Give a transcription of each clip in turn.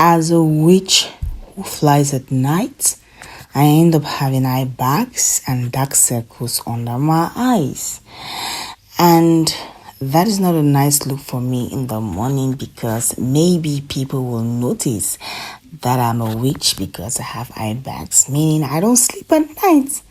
As a witch who flies at night, I end up having eye bags and dark circles under my eyes. And that is not a nice look for me in the morning, because maybe people will notice that I'm a witch because I have eye bags, meaning I don't sleep at night.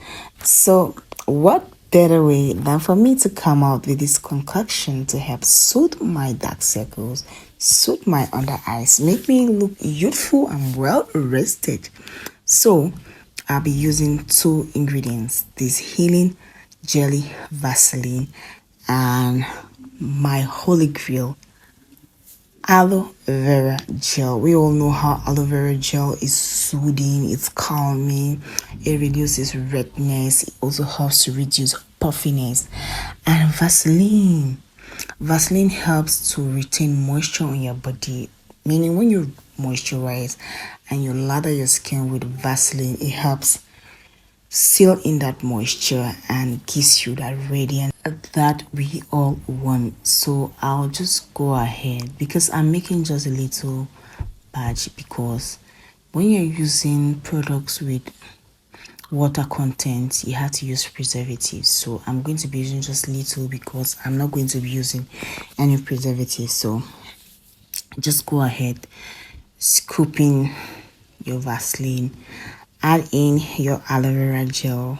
So what better way than for me to come out with this concoction to help soothe my dark circles, soothe my under eyes, make me look youthful and well rested. So I'll be using two ingredients: this healing jelly Vaseline and my holy grail, aloe vera gel. We all know how aloe vera gel is soothing, it's calming, it reduces redness, it also helps to reduce puffiness. And Vaseline helps to retain moisture on your body, meaning when you moisturize and you lather your skin with Vaseline, it helps seal in that moisture and gives you that radiance that we all want. So I'll just go ahead, because I'm making just a little batch, because when you're using products with water content, you have to use preservatives. So I'm going to be using just little, because I'm not going to be using any preservatives. So just go ahead, scoop in your Vaseline, add in your aloe vera gel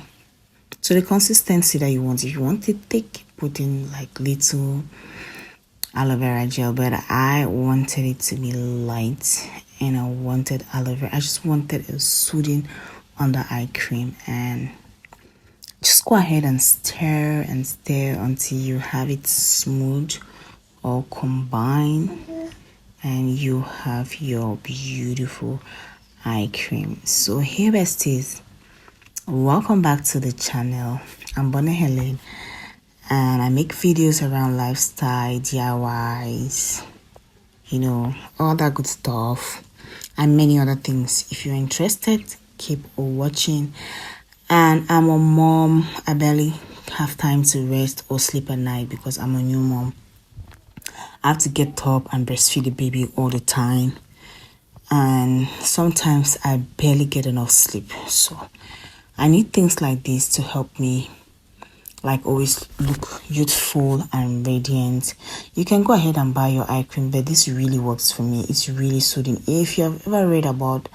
to the consistency that you want. If you want it thick, put in like little aloe vera gel, but I wanted it to be light, and I wanted aloe vera. I just wanted a soothing under eye cream. And just go ahead and stir until you have it smooth or combined, and you have your beautiful eye cream. So here besties, welcome back to the channel. I'm Bonnie Helen, and I make videos around lifestyle, DIYs, all that good stuff, and many other things. If you're interested, keep watching. And I'm a mom. I barely have time to rest or sleep at night because I'm a new mom. I have to get up and breastfeed the baby all the time, and sometimes I barely get enough sleep. So I need things like this to help me like always look youthful and radiant. You can go ahead and buy your eye cream, but this really works for me. It's really soothing. If you have ever read about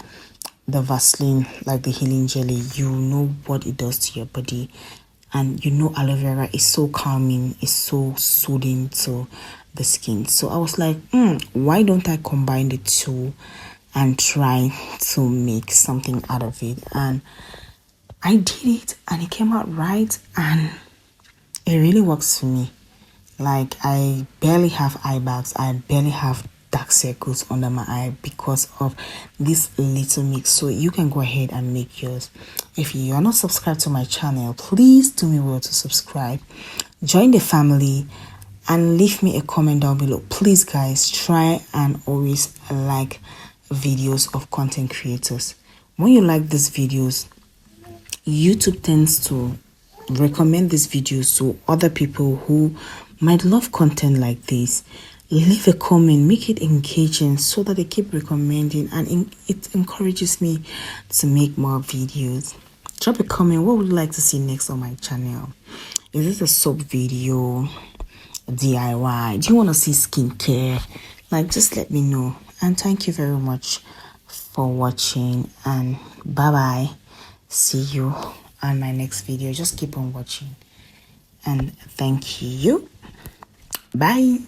the Vaseline, like the healing jelly, you know what it does to your body. And aloe vera is so calming, it's so soothing to the skin. So I was like, why don't I combine the two and try to make something out of it? And I did it, and it came out right, and it really works for me. Like, I barely have eye bags, I barely have dark circles under my eye because of this little mix. So you can go ahead and make yours. If you are not subscribed to my channel, please do me well to subscribe, join the family, and leave me a comment down below. Please guys, try and always like videos of content creators. When you like these videos, YouTube tends to recommend these videos to other people who might love content like this. Leave a comment, make it engaging so that they keep recommending, and it encourages me to make more videos. Drop a comment. What would you like to see next on my channel? Is this a soap video, DIY? Do you want to see skincare? Like, just let me know. And thank you very much for watching, and bye bye. See you on my next video. Just keep on watching, and thank you. Bye.